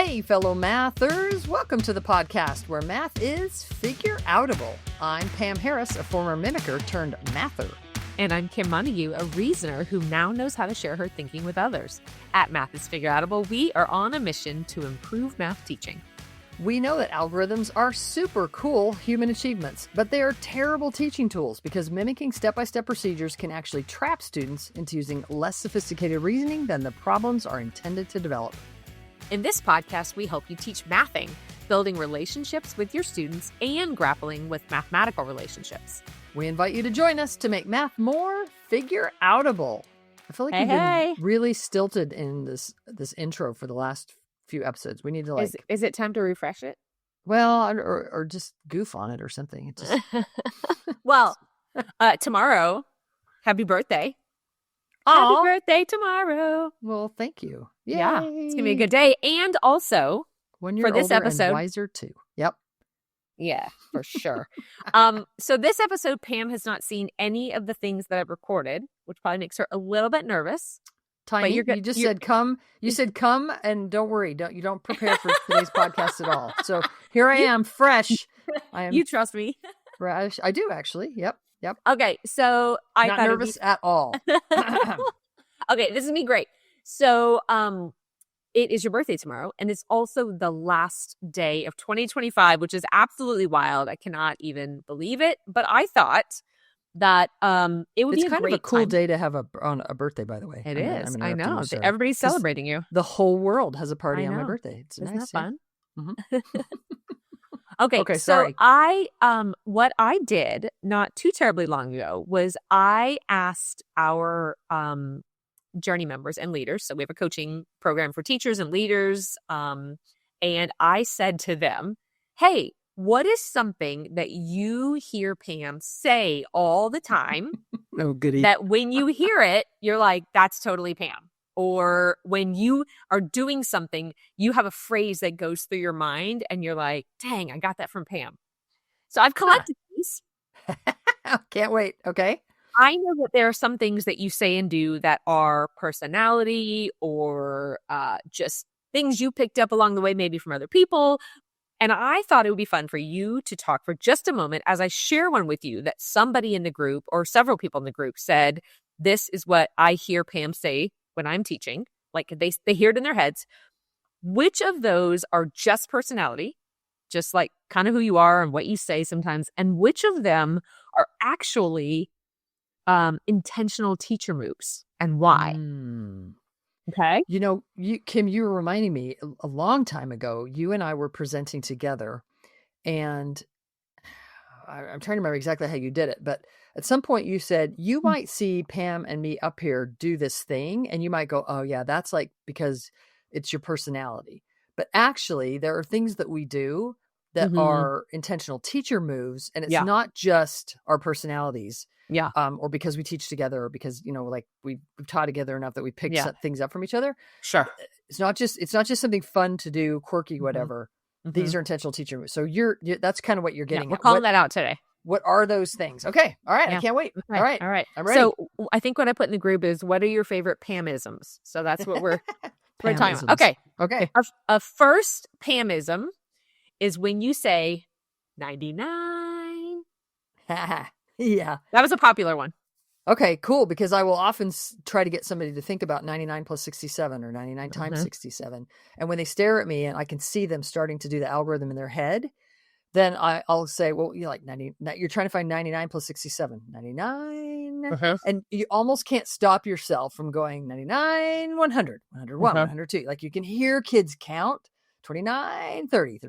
Hey, fellow mathers. Welcome to the podcast where math is figure-outable. I'm Pam Harris, a former mimicker turned mather. And I'm Kim Montague, a reasoner who now knows how to share her thinking with others. At Math is Figure-Outable, we are on a mission to improve math teaching. We know that algorithms are super cool human achievements, but they are terrible teaching tools because mimicking step-by-step procedures can actually trap students into using less sophisticated reasoning than the problems are intended to develop. In this podcast, we help you teach mathing, building relationships with your students, and grappling with mathematical relationships. We invite you to join us to make math more figure-outable. I feel like we've been really stilted in this intro for the last few episodes. We need to Is it time to refresh it? Well, or just goof on it or something. It just... Well, tomorrow, happy birthday. Aww. Happy birthday tomorrow. Well, thank you. Yay. Yeah, it's going to be a good day. And also, when you're for this older episode, and wiser too. Yep. Yeah, for sure. So this episode, Pam has not seen any of the things that I've recorded, which probably makes her a little bit nervous. Tiny, you just said come. You said come, and don't worry. You don't prepare for today's podcast at all. So here I am, fresh. You trust me? Fresh. I do actually. Yep. Okay, so I not nervous at all. Okay, this is me great. So, it is your birthday tomorrow, and it's also the last day of 2025, which is absolutely wild. I cannot even believe it. But I thought that it would be kind of a cool day to have on a birthday. By the way, it is. I know. Everybody's celebrating you. The whole world has a party on my birthday. It's Isn't nice. that fun? Mm-hmm. Okay, sorry. So what I did not too terribly long ago was I asked our journey members and leaders. So we have a coaching program for teachers and leaders. And I said to them, hey, what is something that you hear Pam say all the time? Oh, goody. That when you hear it, you're like, that's totally Pam. Or when you are doing something, you have a phrase that goes through your mind and you're like, dang, I got that from Pam. So I've collected these. Can't wait. Okay. I know that there are some things that you say and do that are personality or just things you picked up along the way, maybe from other people. And I thought it would be fun for you to talk for just a moment as I share one with you that somebody in the group or several people in the group said, this is what I hear Pam say when I'm teaching. Like they hear it in their heads. Which of those are just personality, just like kind of who you are and what you say sometimes, and which of them are actually intentional teacher moves and why? Okay. You know, Kim, you were reminding me a long time ago, you and I were presenting together, and I'm trying to remember exactly how you did it, but at some point you said you might see Pam and me up here do this thing, and you might go, oh yeah, that's like because it's your personality. But actually there are things that we do that are intentional teacher moves, and it's not just our personalities. Yeah. Or because we teach together, or because, like we've taught together enough that we pick things up from each other. Sure. It's not just something fun to do, quirky, whatever. These are intentional teacher moves. So that's kind of what you're getting we're at. calling that out today. What are those things? Okay. All right. I can't wait. Okay. All right. I'm ready. So I think what I put in the group is, what are your favorite Pam-isms? So that's what we're talking about. Okay. A first Pam-ism is when you say 99. Yeah. That was a popular one. Okay, cool. Because I will often try to get somebody to think about 99 plus 67 or 99 times 67. And when they stare at me and I can see them starting to do the algorithm in their head, then I'll say, well, you're like 90, you're trying to find 99 plus 67, 99. And you almost can't stop yourself from going 99, 100, 101, 102. Like you can hear kids count 29, 30,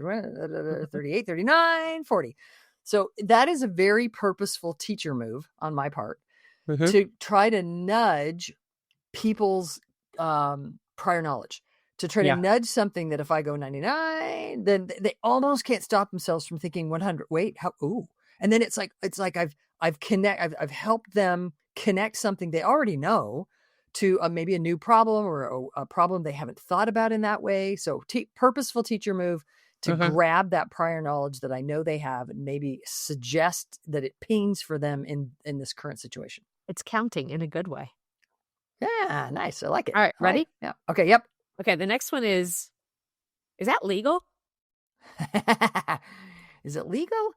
38, 39, 40. So that is a very purposeful teacher move on my part to try to nudge people's prior knowledge, to try to nudge something that if I go 99, then they almost can't stop themselves from thinking 100. Wait, how? Ooh. And then it's like I've helped them connect something they already know to maybe a new problem or a problem they haven't thought about in that way. So purposeful teacher move to grab that prior knowledge that I know they have and maybe suggest that it pings for them in this current situation. It's counting in a good way. Yeah, nice. I like it. All right, ready? Yeah. Okay, yep. Okay, the next one is Is that legal? Is it legal?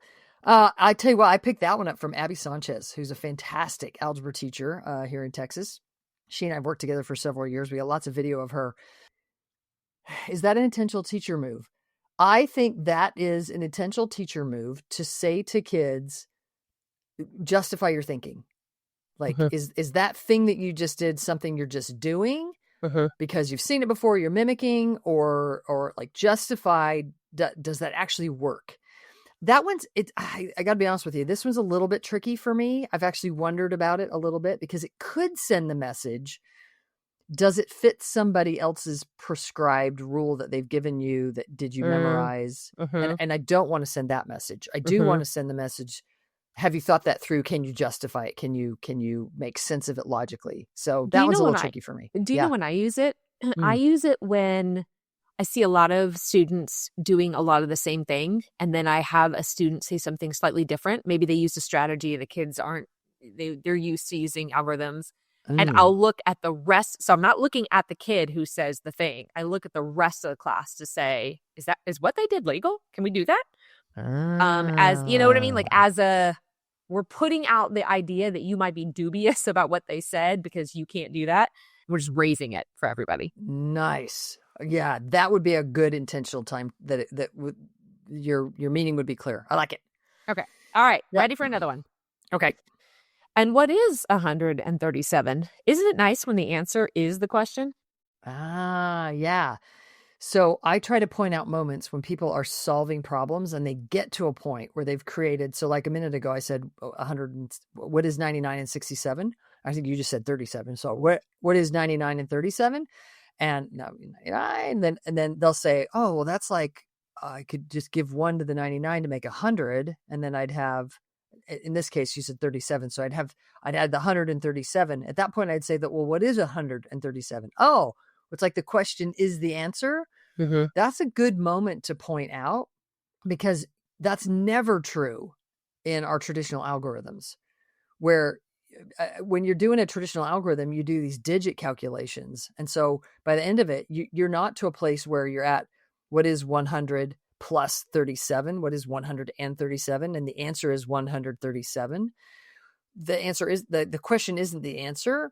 I tell you what, I picked that one up from Abby Sanchez, who's a fantastic algebra teacher here in Texas. She and I have worked together for several years. We got lots of video of her. Is that an intentional teacher move? I think that is an intentional teacher move to say to kids, justify your thinking. Like, is that thing that you just did something you're just doing because you've seen it before, you're mimicking, or like justify, does that actually work? That one's, I got to be honest with you, this one's a little bit tricky for me. I've actually wondered about it a little bit because it could send the message. Does it fit somebody else's prescribed rule that they've given you? That did you memorize? And I don't want to send that message. I do want to send the message. Have you thought that through? Can you justify it? Can you make sense of it logically? So that one's a little tricky for me. Do you know when I use it? I use it when I see a lot of students doing a lot of the same thing. And then I have a student say something slightly different. Maybe they used a strategy. The kids they're used to using algorithms. And I'll look at the rest. So I'm not looking at the kid who says the thing. I look at the rest of the class to say, is what they did legal? Can we do that? As you know what I mean? Like we're putting out the idea that you might be dubious about what they said because you can't do that. We're just raising it for everybody. Nice. Yeah, that would be a good intentional time that your meaning would be clear. I like it. Okay. All right. Yep. Ready for another one. Okay. And what is 137? Isn't it nice when the answer is the question? Yeah. So I try to point out moments when people are solving problems and they get to a point where they've created. So like a minute ago, I said 100. What is 99 and 67? I think you just said 37. So what is 99 and 37? And no, 99. And then they'll say, oh, well, that's like, I could just give 1 to the 99 to make 100. And then I'd have, in this case, you said 37. So I'd add the 137. At that point, I'd say that, well, what is 137? Oh, it's like the question is the answer. That's a good moment to point out because that's never true in our traditional algorithms, where when you're doing a traditional algorithm, you do these digit calculations. And so by the end of it, you're not to a place where you're at what is 100 plus 37? What is 137? And the answer is 137. The answer is the question isn't the answer.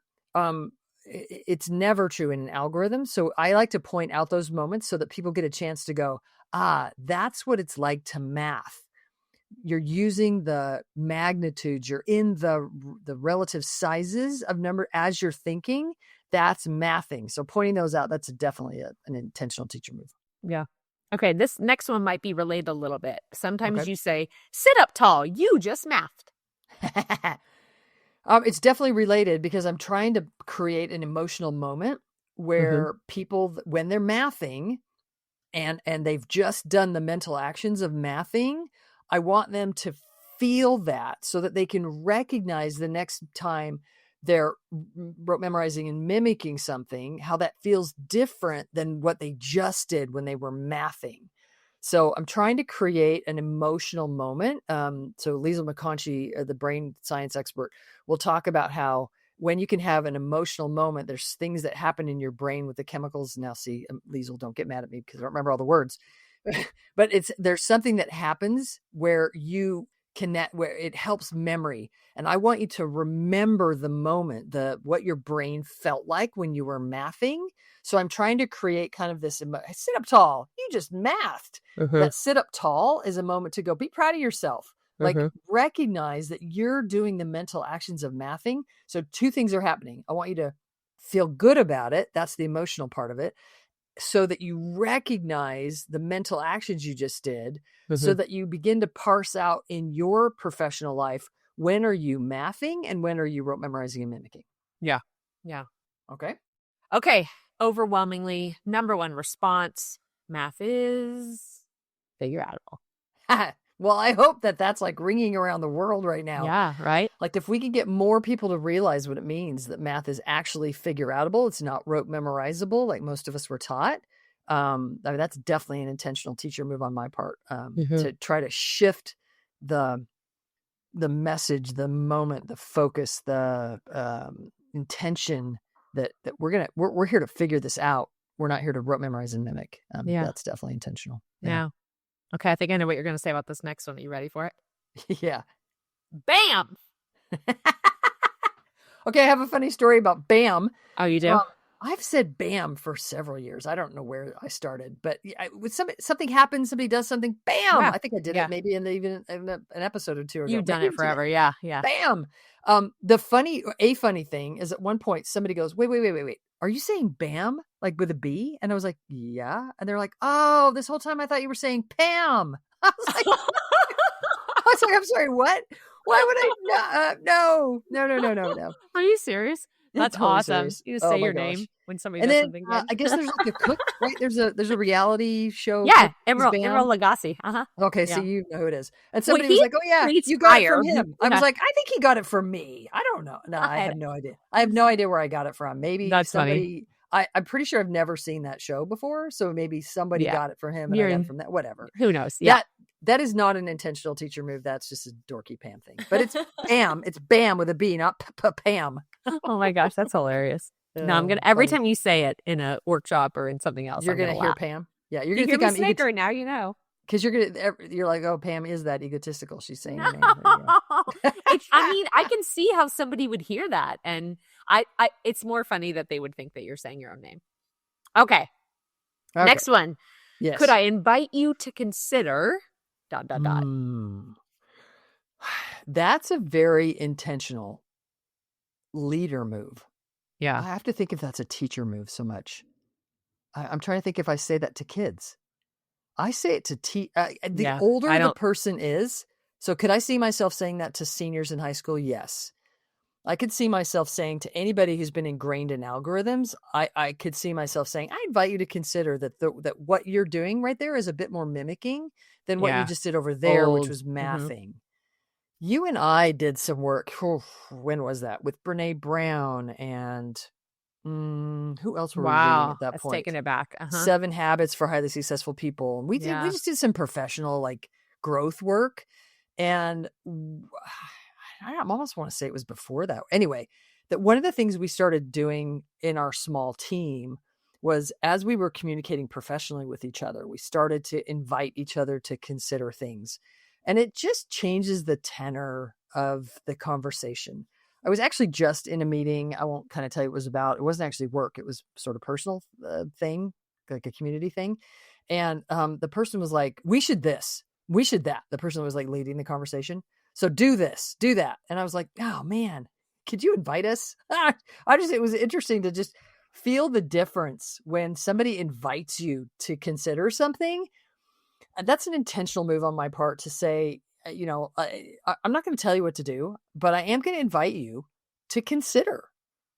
It's never true in an algorithm. So I like to point out those moments so that people get a chance to go, that's what it's like to math. You're using the magnitudes, you're in the relative sizes of number as you're thinking. That's mathing. So pointing those out, that's definitely an intentional teacher move. Yeah. Okay, this next one might be related a little bit. Sometimes you say, sit up tall, you just mathed. It's definitely related because I'm trying to create an emotional moment where people, when they're mathing and they've just done the mental actions of mathing, I want them to feel that so that they can recognize the next time they're memorizing and mimicking something, how that feels different than what they just did when they were mathing. So I'm trying to create an emotional moment. So Liesl McConchie, the brain science expert, will talk about how when you can have an emotional moment, there's things that happen in your brain with the chemicals. Now, see, Liesl, don't get mad at me because I don't remember all the words. But there's something that happens where you connect, where it helps memory. And I want you to remember the moment, what your brain felt like when you were mathing. So I'm trying to create kind of this, sit up tall, you just mathed. That sit up tall is a moment to go, be proud of yourself. Like recognize that you're doing the mental actions of mathing. So 2 things are happening. I want you to feel good about it. That's the emotional part of it. So that you recognize the mental actions you just did, so that you begin to parse out in your professional life, when are you mathing and when are you rote memorizing and mimicking? Yeah. Yeah. Okay. Overwhelmingly, number one response, math is figure outable. Well, I hope that's like ringing around the world right now. Yeah, right. Like if we can get more people to realize what it means that math is actually figure outable, it's not rote memorizable like most of us were taught. I mean, that's definitely an intentional teacher move on my part, to try to shift the message, the moment, the focus, the intention that we're here to figure this out. we're not here to rote, memorize, and mimic. Yeah. That's definitely intentional. Yeah. Okay, I think I know what you're going to say about this next one. Are you ready for it? Yeah. Bam! Okay, I have a funny story about BAM. Oh, you do? I've said BAM for several years. I don't know where I started, but with something happens, somebody does something, BAM! Yeah. I think I did it maybe even in an episode or two ago. You've done it forever. Yeah. Yeah. BAM! A funny thing is at one point somebody goes, wait. Are you saying BAM? Like with a B? And I was like, yeah. And they're like, oh, this whole time I thought you were saying Pam. I was like, I'm sorry, what? Why would I? No. Are you serious? That's Totally awesome. serious. You just say your name when somebody And does then something good. I guess there's like a cook, right? There's a reality show. Yeah, Emerald Emerald Lagasse. Uh-huh. Okay, Yeah. so you know who it is. And somebody Well, was like, oh yeah, creates you got it fire. from him. I was like, I think he got it from me. I don't know. No, I have no idea. I have no idea where I got it from. Maybe That's somebody, I'm pretty sure I've never seen that show before. So maybe somebody got it from him and I got it from that, whatever. Who knows? Yeah. That is not an intentional teacher move. That's just a dorky Pam thing. But it's Pam. It's BAM with a B, not Pam. Oh my gosh, that's hilarious. No, I'm gonna every time you say it in a workshop or in something else, you're gonna hear laugh. Pam. Yeah, you're gonna think I'm snicker. Now you know. Because you're like, oh, Pam is that egotistical. She's saying her name. I mean, I can see how somebody would hear that, and I it's more funny that they would think that you're saying your own name. Okay. Next one. Yes. Could I invite you to consider ... That's a very intentional leader move. Yeah. I have to think if that's a teacher move so much. I'm trying to think if I say that to kids. I say it to the older the person is. So could I see myself saying that to seniors in high school? Yes. I could see myself saying to anybody who's been ingrained in algorithms, I could see myself saying, I invite you to consider that what you're doing right there is a bit more mimicking than what you just did over there, which was mathing. You and I did some work. When was that? With Brene Brown and who else were we reading at that that's point? Taking it back. 7 Habits for Highly Successful People. And we just did some professional like growth work. And I almost want to say it was before that. Anyway, that one of the things we started doing in our small team was as we were communicating professionally with each other, we started to invite each other to consider things. And it just changes the tenor of the conversation. I was actually just in a meeting. I won't kind of tell you what it was about. It wasn't actually work. It was sort of personal thing, like a community thing. And the person was like, we should this, we should that. The person was like leading the conversation. So do this, do that. And I was like, oh man, could you invite us? It was interesting to just feel the difference when somebody invites you to consider something. And that's an intentional move on my part to say, I'm not going to tell you what to do, but I am going to invite you to consider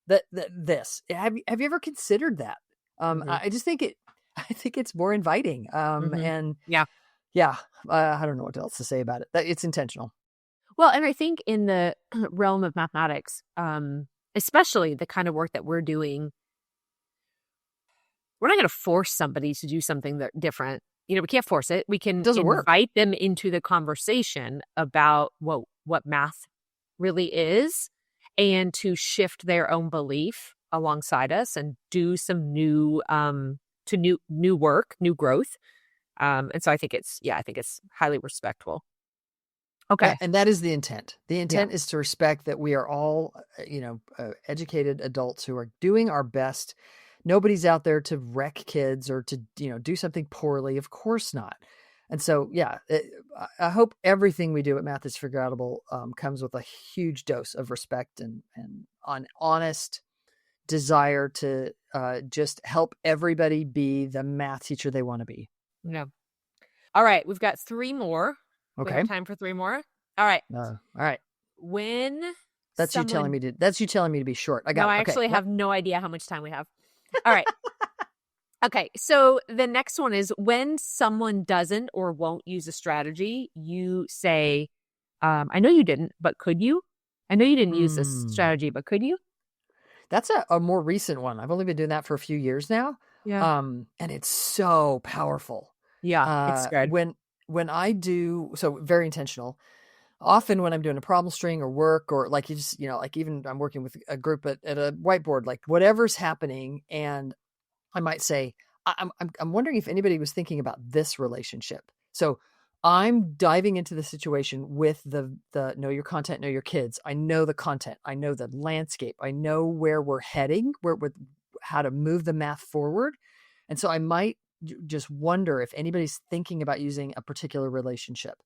this. Have you ever considered that? I just think I think it's more inviting. And I don't know what else to say about it. It's intentional. Well, and I think in the realm of mathematics, especially the kind of work that we're doing, we're not going to force somebody to do something different. We can't force it. We can invite them into the conversation about what math really is and to shift their own belief alongside us and do some new work, new growth. And so I think it's highly respectful. Okay. And that is the intent. The intent is to respect that we are all, educated adults who are doing our best. Nobody's out there to wreck kids or to, do something poorly. Of course not. And so, I hope everything we do at Math is Forgettable comes with a huge dose of respect and an honest desire to just help everybody be the math teacher they want to be. Yeah. All right. We've got 3 more. Okay. We have time for 3 more. All right. All right. When you telling me to be short. I actually have no idea how much time we have. All right. Okay. So the next one is when someone doesn't or won't use a strategy, you say, I know you didn't, but could you? I know you didn't use this strategy, but could you? That's a more recent one. I've only been doing that for a few years now. Yeah. And it's so powerful. Yeah. It's good. When I do, so very intentional, often when I'm doing a problem string or work or like like even I'm working with a group at a whiteboard, like whatever's happening. And I might say, I'm wondering if anybody was thinking about this relationship. So I'm diving into the situation with the know your content, know your kids. I know the content. I know the landscape. I know where we're heading, how to move the math forward. And so I might just wonder if anybody's thinking about using a particular relationship.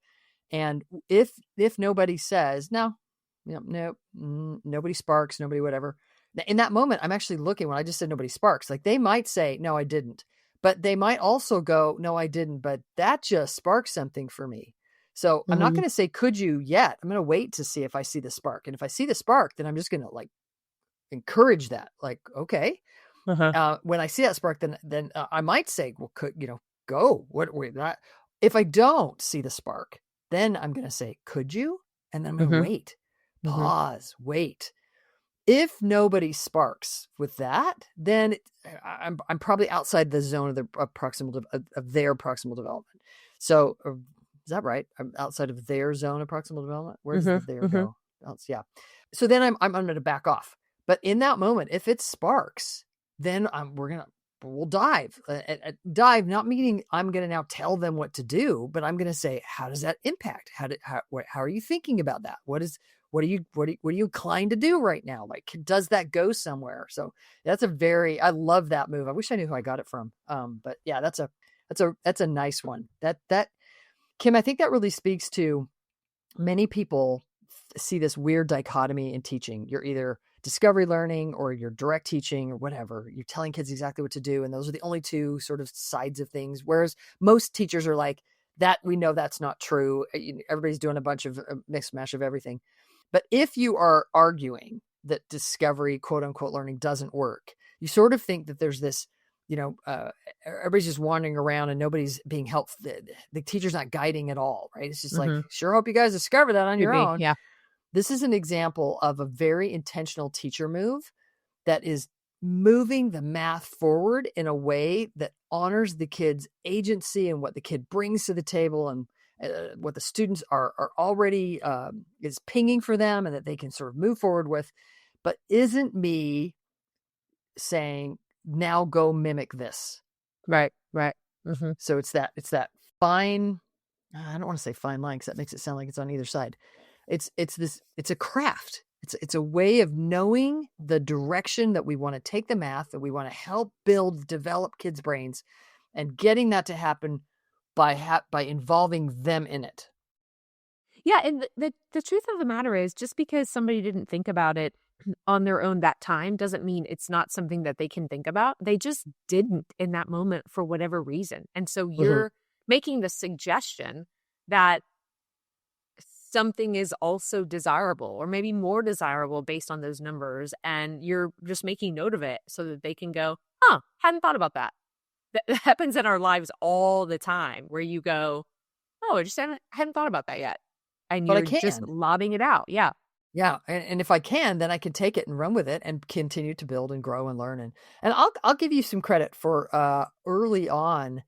And if nobody says, no, nobody sparks, nobody whatever. In that moment, I'm actually looking when I just said nobody sparks. Like they might say, no, I didn't. But they might also go, no, I didn't. But that just sparked something for me. So I'm not going to say, could you yet? I'm going to wait to see if I see the spark. And if I see the spark, then I'm just going to like encourage that. Like, okay. When I see that spark, then I might say, well, go. If I don't see the spark, then I'm going to say, could you? And then I'm going to wait, pause, wait. If nobody sparks with that, then I'm probably outside the zone of the of their proximal development. So is that right? I'm outside of their zone of proximal development. Where does the there go? Yeah. So then I'm going to back off. But in that moment, if it sparks, then we'll dive. Dive, not meaning I'm going to now tell them what to do, but I'm going to say, how does that impact? How are you thinking about that? What are you inclined to do right now? Like, does that go somewhere? So I love that move. I wish I knew who I got it from. But yeah, that's a nice one. That Kim, I think that really speaks to many people see this weird dichotomy in teaching. You're either discovery learning or you're direct teaching or whatever. You're telling kids exactly what to do. And those are the only two sort of sides of things. Whereas most teachers are like, that we know that's not true. Everybody's doing a bunch of a mixed mash of everything. But if you are arguing that discovery, quote unquote, learning doesn't work, you sort of think that there's this, everybody's just wandering around and nobody's being helpful. The teacher's not guiding at all, right? It's just like, sure hope you guys discover that on your own. Yeah. This is an example of a very intentional teacher move that is moving the math forward in a way that honors the kid's agency and what the kid brings to the table and what the students are already is pinging for them and that they can sort of move forward with, but isn't me saying, now go mimic this. Right. So it's that fine, I don't want to say fine line because that makes it sound like it's on either side. It's a craft. It's a way of knowing the direction that we want to take the math, that we want to help develop kids' brains, and getting that to happen by involving them in it. Yeah, and the truth of the matter is, just because somebody didn't think about it on their own that time doesn't mean it's not something that they can think about. They just didn't in that moment for whatever reason. And so you're making the suggestion that something is also desirable or maybe more desirable based on those numbers. And you're just making note of it so that they can go, hadn't thought about that. That happens in our lives all the time where you go, I just hadn't thought about that yet. And you're just lobbing it out. Yeah. Yeah. And if I can, then I can take it and run with it and continue to build and grow and learn. And I'll give you some credit for early on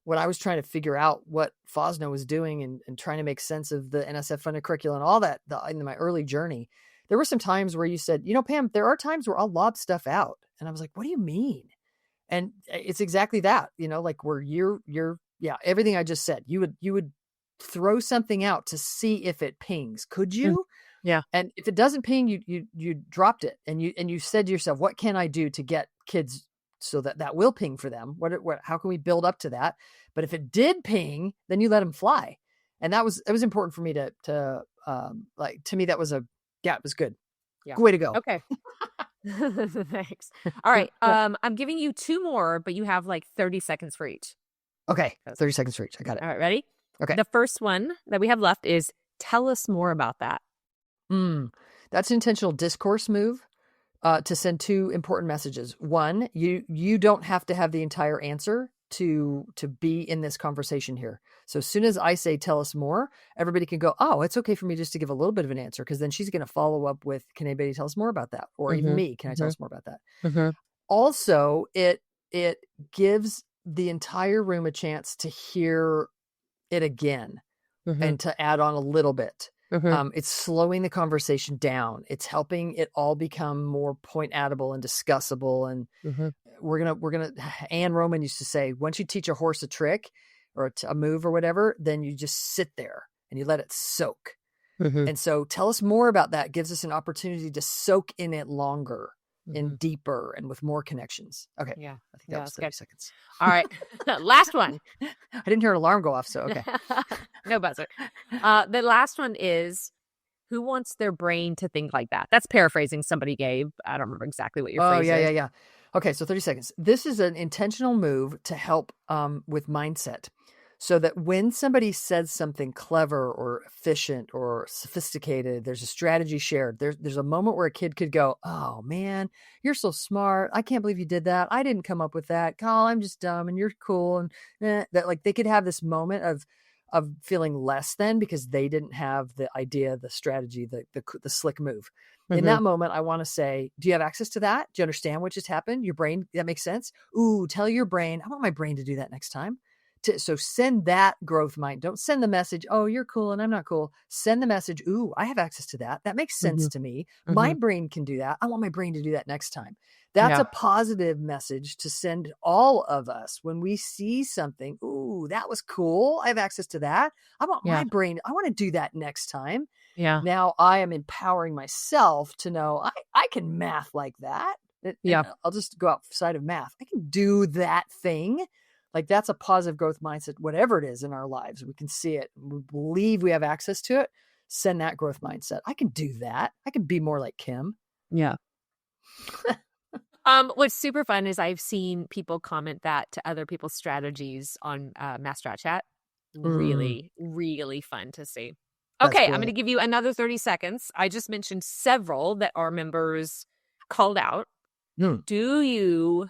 when I was trying to figure out what FOSNA was doing and trying to make sense of the NSF funded curriculum and all that in my early journey. There were some times where you said, Pam, there are times where I'll lob stuff out. And I was like, what do you mean? And it's exactly that, like where everything I just said, you would throw something out to see if it pings. Could you? Yeah. And if it doesn't ping, you dropped it and you said to yourself, what can I do to get kids so that will ping for them? How can we build up to that? But if it did ping, then you let them fly. And it was important for me to me, that was it was good. Yeah. Good way to go. Okay. Thanks. All right. I'm giving you two more, but you have like 30 seconds for each. Okay. 30 seconds for each. I got it. All right. Ready? Okay. The first one that we have left is tell us more about that. That's an intentional discourse move to send two important messages. One, you don't have to have the entire answer to be in this conversation here. So as soon as I say, tell us more, everybody can go, oh, it's okay for me just to give a little bit of an answer. Cause then she's going to follow up with, can anybody tell us more about that? Or even me, can I tell us more about that? Also, it gives the entire room a chance to hear it again and to add on a little bit. It's slowing the conversation down. It's helping it all become more point-able and discussable. And we're gonna. Anne Roman used to say, once you teach a horse a trick or a move or whatever, then you just sit there and you let it soak. And so, tell us more about that. Gives us an opportunity to soak in it longer and deeper and with more connections. Okay. Yeah. I think that was 30 seconds. All right. Last one. I didn't hear an alarm go off, so okay. No buzzer. The last one is, who wants their brain to think like that? That's paraphrasing somebody gave. I don't remember exactly what your phrase is. Yeah. Okay, so 30 seconds. This is an intentional move to help with mindset. So that when somebody says something clever or efficient or sophisticated, there's a strategy shared. There's a moment where a kid could go, "Oh man, you're so smart. I can't believe you did that. I didn't come up with that. Carl, I'm just dumb and you're cool." And that, like, they could have this moment of feeling less than because they didn't have the idea, the strategy, the slick move. In that moment, I want to say, do you have access to that? Do you understand what just happened? Your brain, that makes sense? Ooh, tell your brain, I want my brain to do that next time. So send that growth mind. Don't send the message, "Oh, you're cool and I'm not cool." Send the message, "Ooh, I have access to that. That makes sense to me. My brain can do that. I want my brain to do that next time." That's a positive message to send all of us when we see something. "Ooh, that was cool. I have access to that. I want my brain. I want to do that next time." Yeah. Now I am empowering myself to know I can math like that. And I'll just go outside of math. I can do that thing. Like, that's a positive growth mindset, whatever it is in our lives. We can see it. We believe we have access to it. Send that growth mindset. I can do that. I can be more like Kim. Yeah. What's super fun is I've seen people comment that to other people's strategies on Mass Strat Chat. Really, really fun to see. Okay, I'm going to give you another 30 seconds. I just mentioned several that our members called out. Do you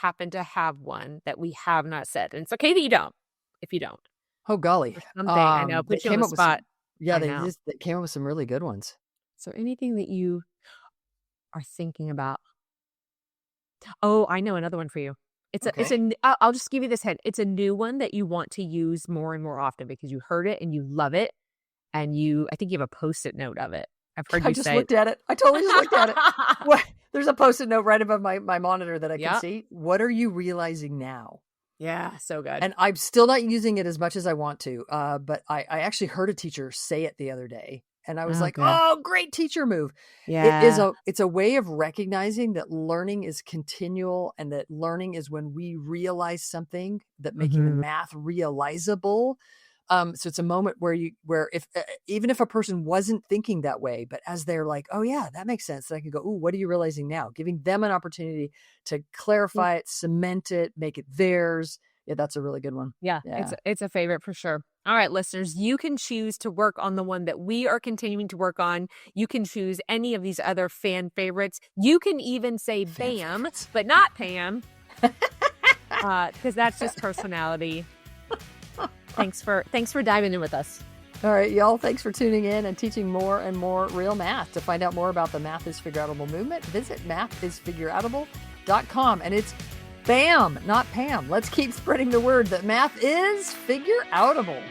happen to have one that we have not said? And it's okay that you don't, if you don't. Oh, golly. Something, I know, put you on the spot. They came up with some really good ones. So anything that you are thinking about? Oh, I know another one for you. I'll just give you this hint. It's a new one that you want to use more and more often because you heard it and you love it. And I think you have a Post-it note of it. I've heard you say. I just looked at it. I totally just looked at it. What? There's a Post-it note right above my monitor that I can see. What are you realizing now? Yeah, so good. And I'm still not using it as much as I want to. But I actually heard a teacher say it the other day. And I was like, "Oh, great teacher move." Yeah. It's a way of recognizing that learning is continual and that learning is when we realize something, that making the math realizable. So it's a moment where if even if a person wasn't thinking that way, but as they're like, "Oh yeah, that makes sense," then I can go, "Ooh, what are you realizing now?" Giving them an opportunity to clarify it, cement it, make it theirs. Yeah, that's a really good one. Yeah. It's a favorite for sure. All right, listeners, you can choose to work on the one that we are continuing to work on. You can choose any of these other fan favorites. You can even say Bam, but not Pam, because that's just personality. Thanks for diving in with us. All right, y'all. Thanks for tuning in and teaching more and more real math. To find out more about the Math is Figureoutable movement, visit mathisfigureoutable.com. And it's Bam, not Pam. Let's keep spreading the word that math is figureoutable.